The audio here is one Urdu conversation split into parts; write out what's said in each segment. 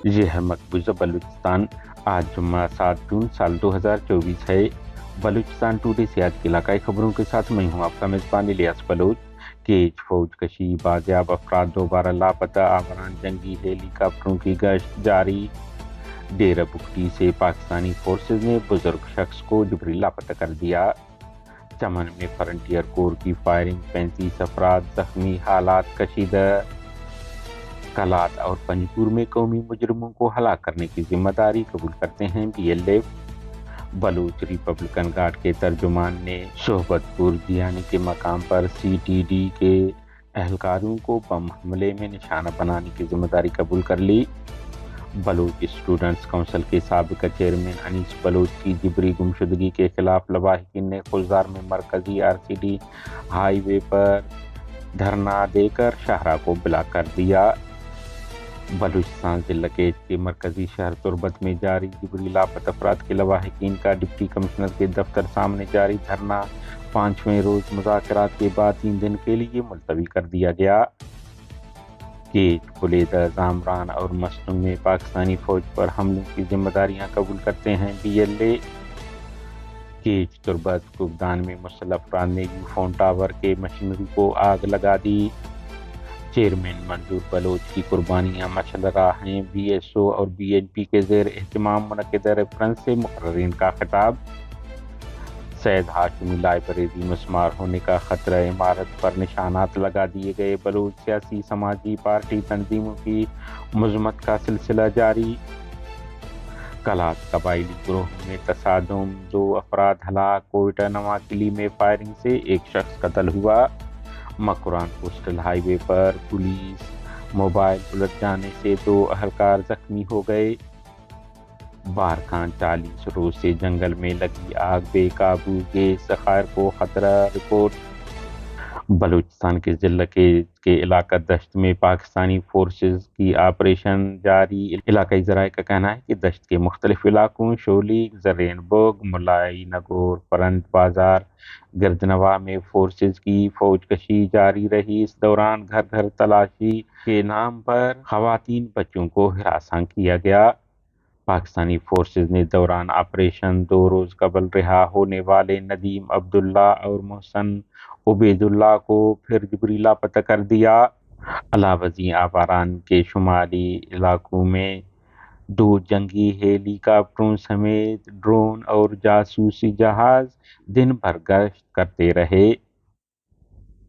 یہ ہے مقبوضہ بلوچستان۔ آج جمعہ 7 جون سال 2024 ہے۔ بلوچستان ٹوڈے سے آج کی علاقائی خبروں کے ساتھ میں ہوں آپ کا میزبان الیاس بلوچ۔ کیچ فوج کشی، بازیاب افراد دوبارہ لاپتہ، آوران جنگی ہیلی کاپٹروں کی گشت جاری۔ ڈیرہ بگٹی سے پاکستانی فورسز نے بزرگ شخص کو جبری لاپتہ کر دیا۔ چمن میں فرنٹیئر کور کی فائرنگ، 35 افراد زخمی، حالات کشیدہ۔ کلات اور پنجپور میں قومی مجرموں کو ہلاک کرنے کی ذمہ داری قبول کرتے ہیں BLF۔ بلوچ ریپبلکن گارڈ کے ترجمان نے صحبت پور جیانی کے مقام پر CTD کے اہلکاروں کو بم حملے میں نشانہ بنانے کی ذمہ داری قبول کر لی۔ بلوچ اسٹوڈنٹس کونسل کے سابق چیئرمین انیس بلوچ کی جبری گمشدگی کے خلاف لواحقین نے خضدار میں مرکزی RCD ہائی وے پر دھرنا دے کر شاہراہ کو بلاک کر دیا۔ بلوچستان ضلع کیچ کے مرکزی شہر تربت میں جاری جبری لاپتہ افراد کے لواحقین کا ڈپٹی کمشنر کے دفتر سامنے جاری دھرنا 5ویں روز مذاکرات کے بعد 3 دن کے لیے ملتوی کر دیا گیا۔ کیچ، بلیدہ، زامران اور مستنگ میں پاکستانی فوج پر حملوں کی ذمہ داریاں قبول کرتے ہیں BLA۔ کیچ، تربت، کوکدان میں مسلح افراد نے یوفون ٹاور کے مشینری کو آگ لگا دی۔ چیئرمین منظور بلوچ کی قربانیاں مشعل راہ ہیں، BSO اور BHP کے زیر اہتمام منعقدہ ریفرنس سے مقررین کا خطاب۔ سید ہاشمی لائبریری مسمار ہونے کا خطرہ، عمارت پر نشانات لگا دیے گئے۔ بلوچ سیاسی سماجی پارٹی تنظیموں کی مذمت کا سلسلہ جاری۔ کلات قبائلی گروہ میں تصادم، 2 افراد ہلاک۔ کوئٹہ نواکلی میں فائرنگ سے 1 شخص قتل ہوا۔ مکران کوسٹل ہائی وے پر پولیس موبائل الٹ جانے سے 2 اہلکار زخمی ہو گئے۔ بارکھان 40 روز سے جنگل میں لگی آگ بے قابو، گیس ذخائر کو خطرہ، رپورٹ۔ بلوچستان کے ضلع کے علاقہ دشت میں پاکستانی فورسز کی آپریشن جاری۔ علاقائی ذرائع کا کہنا ہے کہ دشت کے مختلف علاقوں شولیگ، زرین بگ، ملائی نگور، فرنٹ بازار، گردنواں میں فورسز کی فوج کشی جاری رہی۔ اس دوران گھر گھر تلاشی کے نام پر خواتین بچوں کو ہراساں کیا گیا۔ پاکستانی فورسز نے دوران آپریشن 2 روز قبل رہا ہونے والے ندیم عبداللہ اور محسن عبید اللہ کو پھر جبری لاپتہ کر دیا۔ علاوہ ازیں آواران کے شمالی علاقوں میں 2 جنگی ہیلی کاپٹروں سمیت ڈرون اور جاسوسی جہاز دن بھر گشت کرتے رہے۔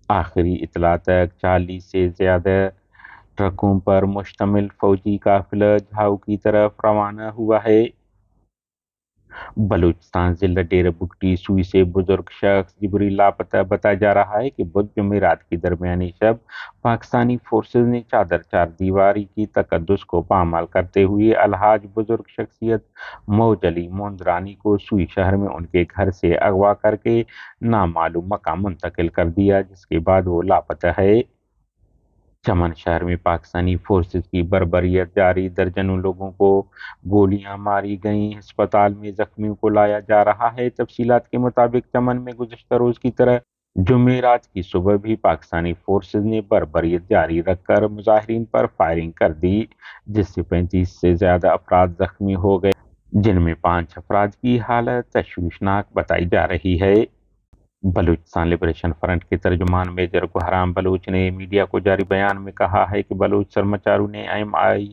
آخری اطلاع تک 40 سے زیادہ ٹرکوں پر مشتمل فوجی قافلہ جھاؤ کی طرف روانہ ہوا ہے۔ بلوچستان ضلع ڈیرہ بگٹی سوئی سے بزرگ شخص جبری لاپتہ۔ بتایا جا رہا ہے کہ بدھ جمعرات کی درمیانی شب پاکستانی فورسز نے چادر چار دیواری کی تقدس کو پامال کرتے ہوئے الحاج بزرگ شخصیت موج علی موندرانی کو سوئی شہر میں ان کے گھر سے اغوا کر کے نامعلوم مقام منتقل کر دیا، جس کے بعد وہ لاپتہ ہے۔ چمن شہر میں پاکستانی فورسز کی بربریت جاری، درجنوں لوگوں کو گولیاں ماری گئیں، ہسپتال میں زخمیوں کو لایا جا رہا ہے۔ تفصیلات کے مطابق چمن میں گزشتہ روز کی طرح جمعرات کی صبح بھی پاکستانی فورسز نے بربریت جاری رکھ کر مظاہرین پر فائرنگ کر دی، جس سے 35 سے زیادہ افراد زخمی ہو گئے، جن میں 5 افراد کی حالت تشویشناک بتائی جا رہی ہے۔ بلوچستان لبریشن فرنٹ کے ترجمان میجر گوہرام بلوچ نے میڈیا کو جاری بیان میں کہا ہے کہ بلوچ سرمچاروں نے MI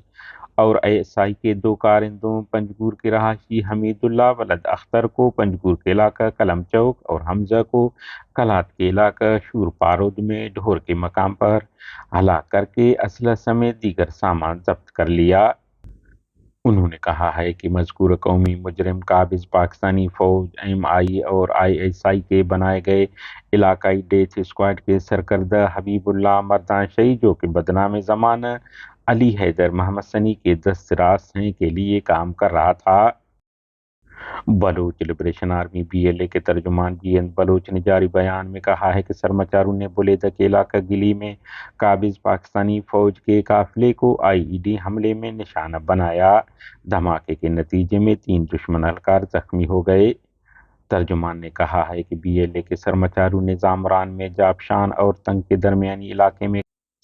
اور ISI کے 2 کارندوں پنجگور کے رہائشی حمید اللہ ولد اختر کو پنجگور کے علاقہ قلم چوک اور حمزہ کو کلات کے علاقہ شور پارود میں ڈھور کے مقام پر ہلاک کر کے اسلحہ سمیت دیگر سامان ضبط کر لیا۔ انہوں نے کہا ہے کہ مذکورہ قومی مجرم قابض پاکستانی فوج، MI اور ISI کے بنائے گئے علاقائی ڈیتھ اسکواڈ کے سرکردہ حبیب اللہ مردان شہید، جو کہ بدنام زمانہ علی حیدر محمد سنی کے دست راست ہیں، کے لیے کام کر رہا تھا۔ بلوچ لبریشن آرمی BLA کے ترجمان GN بلوچ نے جاری بیان میں کہا ہے کہ سرمچاروں نے بلیدہ کے علاقہ گلی میں قابض پاکستانی فوج کے قافلے کو IED حملے میں نشانہ بنایا۔ دھماکے کے نتیجے میں 3 دشمن اہلکار زخمی ہو گئے۔ ترجمان نے کہا ہے کہ BLA کے سرمچاروں نے زامران میں جابشان اور تنگ کے درمیانی علاقے میں